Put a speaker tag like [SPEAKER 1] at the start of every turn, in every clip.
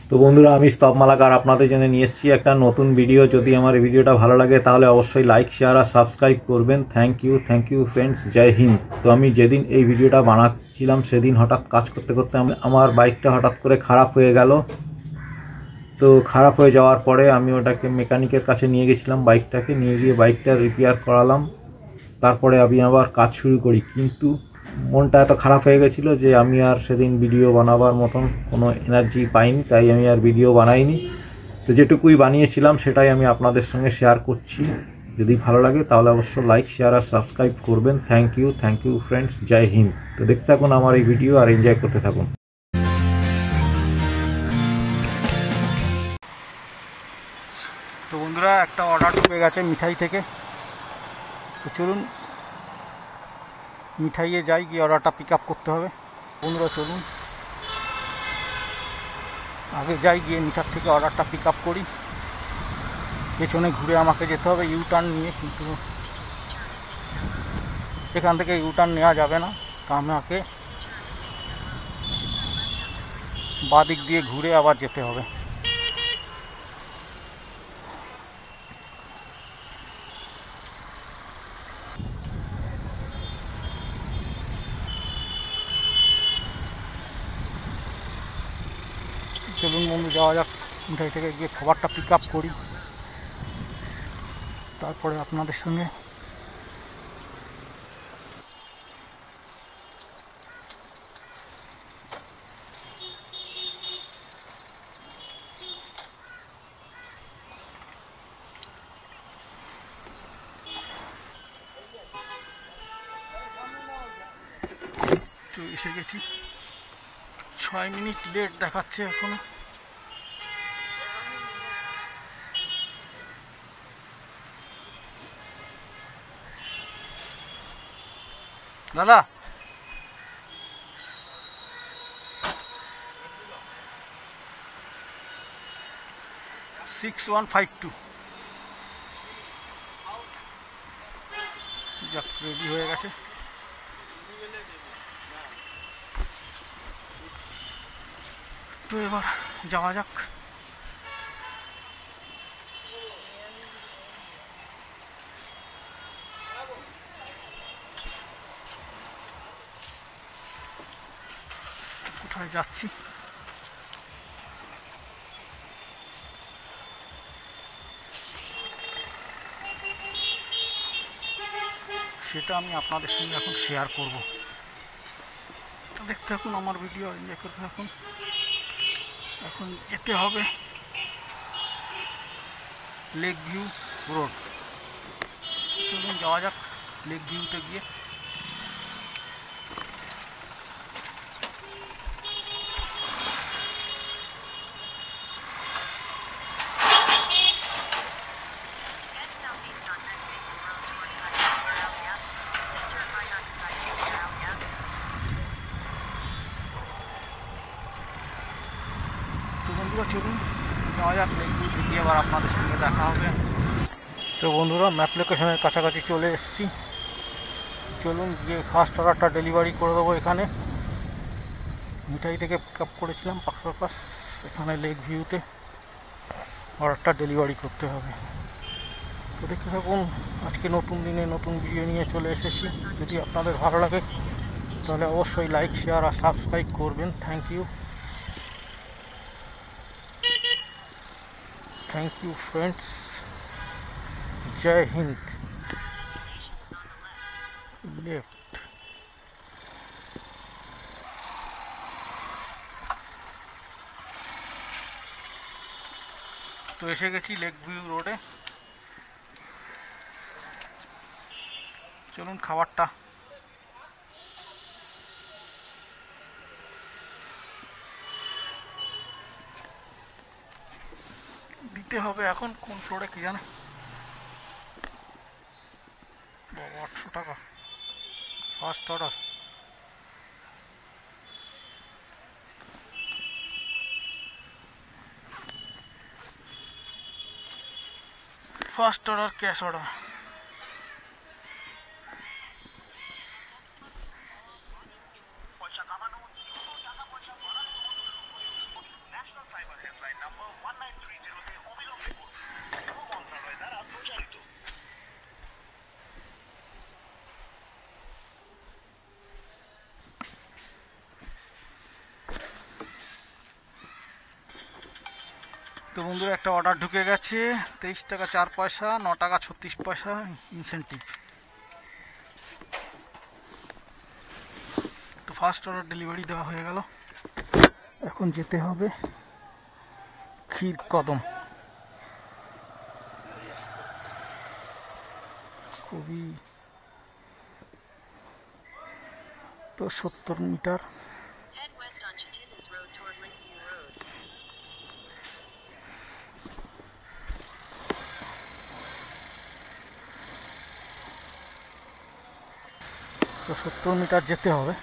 [SPEAKER 1] তো বন্ধুরা, আমি স্তব মালাকার আপনাদের জন্য নিয়ে এসেছি একটা নতুন ভিডিও। যদি আমার এই ভিডিওটা ভালো লাগে তাহলে অবশ্যই লাইক, শেয়ার আর সাবস্ক্রাইব করবেন। থ্যাংক ইউ ফ্রেন্ডস, জয় হিন্দ। তো আমি যেদিন এই ভিডিওটা বানাচ্ছিলাম সেদিন হঠাৎ কাজ করতে করতে আমার বাইকটা হঠাৎ করে খারাপ হয়ে গেল। তো খারাপ হয়ে যাওয়ার পরে আমি ওটাকে মেকানিকের কাছে নিয়ে গেছিলাম, বাইকটাকে নিয়ে গিয়ে বাইকটা রিপেয়ার করালাম। তারপরে আমি আবার কাজ শুরু করি, কিন্তু মনটা এত খারাপ হয়ে গেছিলো যে আমি আর সেদিন ভিডিও বানাবার মতন কোনো এনার্জি পাইনি, তাই আমি আর ভিডিও বানাইনি। তো যেটুকুই বানিয়েছিলাম সেটাই আমি আপনাদের সঙ্গে শেয়ার করছি। যদি ভালো লাগে তাহলে অবশ্যই লাইক, শেয়ার আর সাবস্ক্রাইব করবেন। থ্যাংক ইউ ফ্রেন্ডস, জয় হিন্দ। তো দেখতে থাকুন আমার এই ভিডিও আর এনজয় করতে থাকুন।
[SPEAKER 2] তো বন্ধুরা, একটা অর্ডার ঢুকে গেছে মিঠাই থেকে। তো চলুন মিঠাইয়ে যাই, গিয়ে অর্ডারটা পিক আপ করতে হবে। বন্ধুরা চলুন আগে যাই, গিয়ে মিঠার থেকে অর্ডারটা পিক আপ করি। পেছনে ঘুরে আমাকে যেতে হবে ইউ টার্ন নিয়ে, কিন্তু এখান থেকে ইউ টার্ন নেওয়া যাবে না, তা আমাকে বাদিক দিয়ে ঘুরে আবার যেতে হবে। চলুন বন্ধু যাওয়া যাক, মিঠাই থেকে গিয়ে খাবারটা পিক আপ করি, তারপরে আপনাদের সঙ্গে তো এসে গেছি। 6 মিনিট লেট দেখাচ্ছে এখনো। দাদা 6152 যাক, রেডি হয়ে গেছে। তো এবার যাওয়া যাক। কোথায় যাচ্ছি সেটা আমি আপনাদের সঙ্গে এখন শেয়ার করব। তো দেখতে থাকুন আমার ভিডিও, এনজয় করতে থাকুন। এখন যেতে হবে লেক ভিউ রোড। চলুন যাওয়া যাক লেক ভিউতে গিয়ে। চলুন যাওয়া যাক লেক ভিউতে গিয়ে, আবার আপনাদের সঙ্গে দেখা হবে। তো বন্ধুরা, ম্যাপ লোকেশনের কাছাকাছি চলে এসেছি। চলুন গিয়ে ফার্স্ট অর্ডারটা ডেলিভারি করে দেবো। এখানে মিঠাই থেকে পিক আপ করেছিলাম পাকসার পাস, এখানে লেক ভিউতে অর্ডারটা ডেলিভারি করতে হবে। তো দেখতে থাকুন, আজকে নতুন দিনে নতুন ভিডিও নিয়ে চলে এসেছি। যদি আপনাদের ভালো লাগে তাহলে অবশ্যই লাইক, শেয়ার আর সাবস্ক্রাইব করবেন। থ্যাংক ইউ ফ্রেন্ডস, জয় হিন্দ। লেফট। তো এসে গেছি লেক ভিউ রোডে। চলুন খাবারটা দিতে হবে। এখন কোন ফ্লোরে কি জানে, 800 টাকা first order. First order, cash order. তো বন্ধুরা একটা অর্ডার ঢুকে গেছে, 23 টাকা 4 পয়সা, 9 টাকা 36 পয়সা ইনসেন্টিভ। তো ফার্স্ট অর্ডার ডেলিভারি দেওয়া হয়ে গেল। এখন যেতে হবে ক্ষীর কদম। খুবই তো 70 মিটার। তো 70 মিটার যেতে হবে।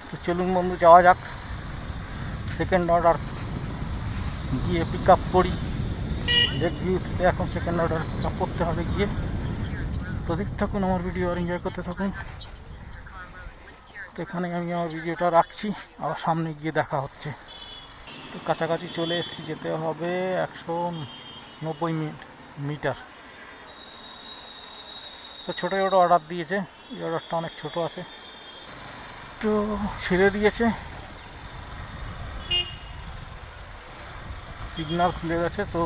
[SPEAKER 2] তো চলুন বন্ধু যাওয়া যাক, সেকেন্ড অর্ডার গিয়ে পিক আপ করি। লেক ভিউ থেকে এখন সেকেন্ড অর্ডার পিক আপ করতে হবে গিয়ে। তো দেখতে থাকুন আমার ভিডিও আর এনজয় করতে থাকুন। তো এখানে আমি আমার ভিডিওটা রাখছি, আবার সামনে গিয়ে দেখা হচ্ছে। তো কাছাকাছি চলে এসেছি, যেতে হবে 190 মিটার। তো ছোটো ছোটো অর্ডার দিয়েছে, এই অর্ডারটা অনেক ছোট আছে। তো ছেড়ে দিয়েছে, সিগন্যাল খুলে গেছে, তো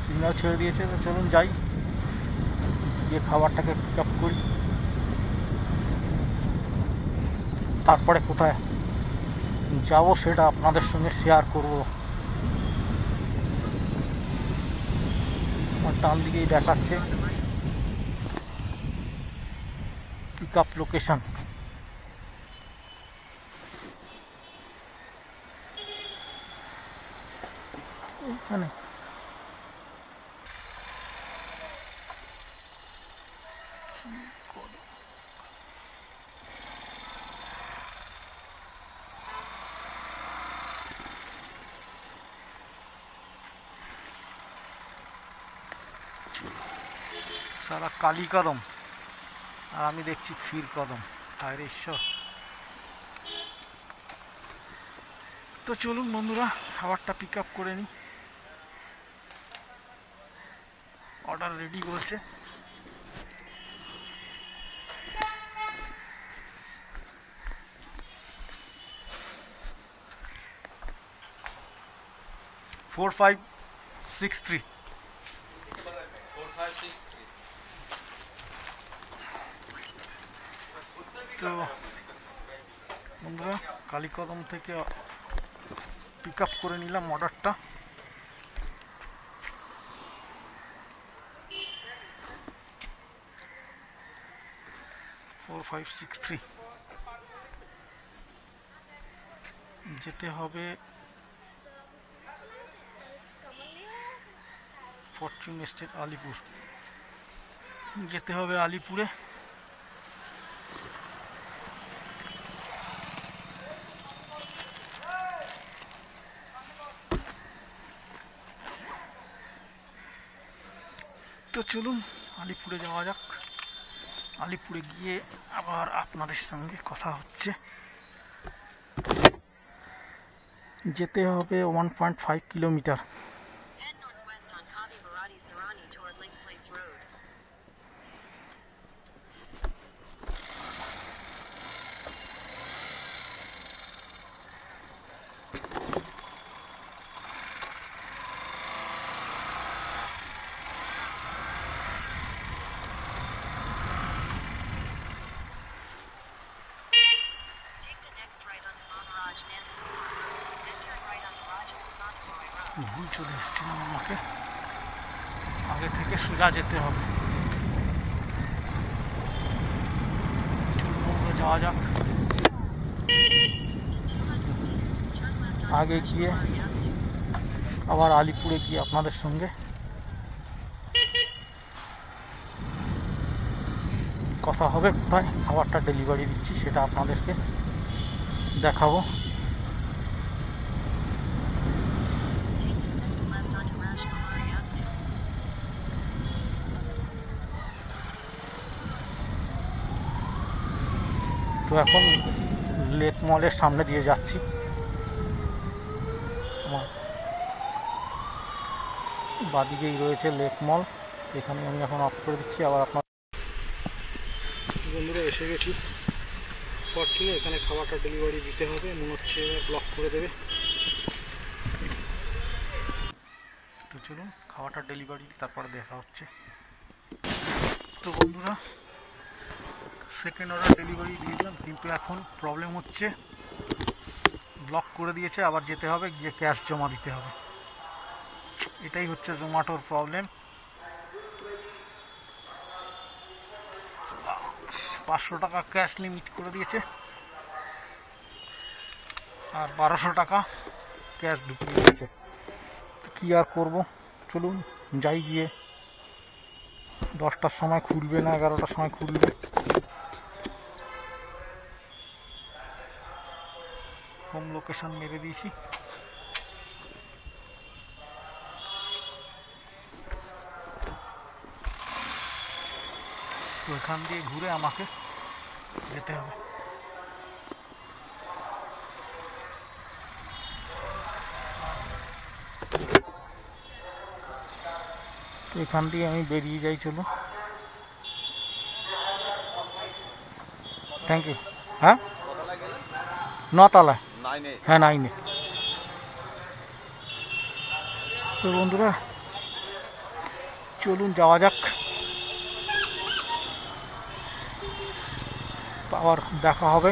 [SPEAKER 2] সিগন্যাল ছেড়ে দিয়েছে। তো চলুন যাই, গিয়ে খাবারটাকে পিক আপ করি। তারপরে কোথায় যাব সেটা আপনাদের সঙ্গে শেয়ার করব। আমার ডান দিকেই দেখাচ্ছে পিক আপ লোকেশন। এইখানে সারা কালী কদম, আর আমি দেখছি ক্ষীর কদম। হায় রে ঈশ্বর। তো চলুন বন্ধুরা খাবারটা পিক আপ করে নিই। অর্ডার রেডি বলছে। Four five six three. তো বন্ধুরা কালীকদম থেকে পিক আপ করে নিলাম অর্ডারটা। ফোর ফাইভ সিক্স থ্রি যেতে হবে ফরচুন এস্টেট আলিপুর। যেতে হবে আলিপুরে। তো চলুন আলিপুরে যাওয়া যাক। আলিপুরে গিয়ে আবার আপনাদের সঙ্গে কথা হচ্ছে। যেতে হবে 1.5 কিলোমিটার। ভুল চলে এসেছিলাম, আমাকে আগে থেকে সোজা যেতে হবে। চলুন যাওয়া যাক। আগে গিয়ে আবার আলিপুরে গিয়ে আপনাদের সঙ্গে কথা হবে। কোথায় খাবারটা ডেলিভারি দিচ্ছি সেটা আপনাদেরকে দেখাবো। তো এখন লেক মলের সামনে দিয়ে যাচ্ছি। আমার বাদিকেই রয়েছে লেক মল, এখানে আমি এখন অফ করে দিচ্ছি। আবার আপনার বন্ধুরা এসে গেছি ফরচুনে, এখানে খাবারটা ডেলিভারি দিতে হবে, মনে হচ্ছে ব্লক করে দেবে। তো চলুন খাবারটা ডেলিভারি তারপরে দেখা হচ্ছে। তো বন্ধুরা সেকেন্ড অর্ডার ডেলিভারি দিয়ে দিলাম, কিন্তু এখন প্রবলেম হচ্ছে, ব্লক করে দিয়েছে, আবার যেতে হবে, গিয়ে ক্যাশ জমা দিতে হবে। এটাই হচ্ছে জোম্যাটোর প্রবলেম। 500 টাকা ক্যাশ লিমিট করে দিয়েছে আর 1200 টাকা ক্যাশ ঢুকিয়ে দিয়েছে। তো কী আর করবো, চলুন যাই, গিয়ে 10টার সময় খুলবে না 11টার সময় খুলবে। হোম লোকেশন মেরে দিয়েছি। তো এখান দিয়ে ঘুরে আমাকে যেতে হবে। তো এখান দিয়ে আমি বেরিয়ে যাই, চলুন। Thank you. হ্যাঁ, 9 তলায়, হ্যাঁ 9-এ। তো বন্ধুরা চলুন যাওয়া যাক, আবার দেখা হবে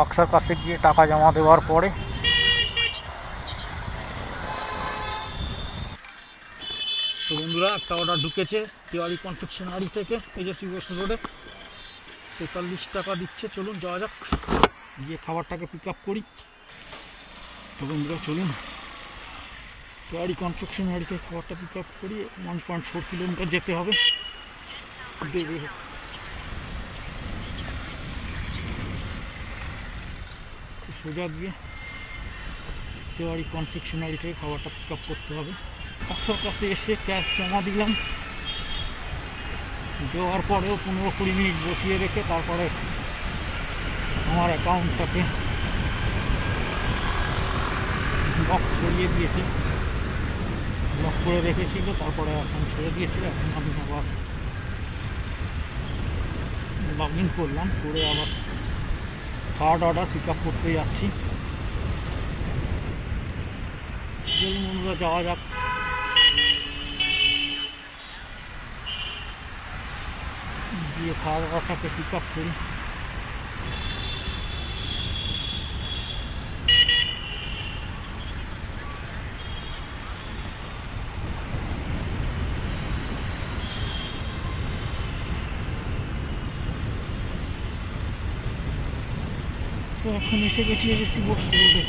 [SPEAKER 2] আকসার কাছে গিয়ে টাকা জমা দেওয়ার পরে। তো বন্ধুরা একটা অর্ডার ঢুকেছে তেওয়ারি কনফেকশনারি থেকে, এই যে শিবস রোডে, 43 টাকা দিচ্ছে। চলুন যাওয়া যাক, গিয়ে খাবারটাকে পিক আপ করি। তো বন্ধুরা চলুন তেওয়ারি কনফেকশনারি থেকে খাবারটা পিক আপ করি। 1.4 কিলোমিটার যেতে হবে, দেবে সোজা গিয়ে তেওয়ারি কনফেকশনারি থেকে খাবারটা পিক আপ করতে হবে। আকসার কাছে এসে ক্যাশ জমা দিলাম, দেওয়ার পরেও 15-20 মিনিট বসিয়ে রেখে তারপরে আমার অ্যাকাউন্টটাকে ব্লক সরিয়ে দিয়েছে, ব্লক করে রেখেছিল, তারপরে অ্যাকাউন্ট ছেড়ে দিয়েছিল। এখন আমি আবার লগ ইন করলাম, করে আবার থার্ড অর্ডার পিক আপ করতে যাচ্ছি। চলুন বন্ধুরা যাওয়া যাক। গিয়ে থার্ড অর্ডারটাকে পিক আপ করি। তো এখন এসে গেছি শিবস রোডে।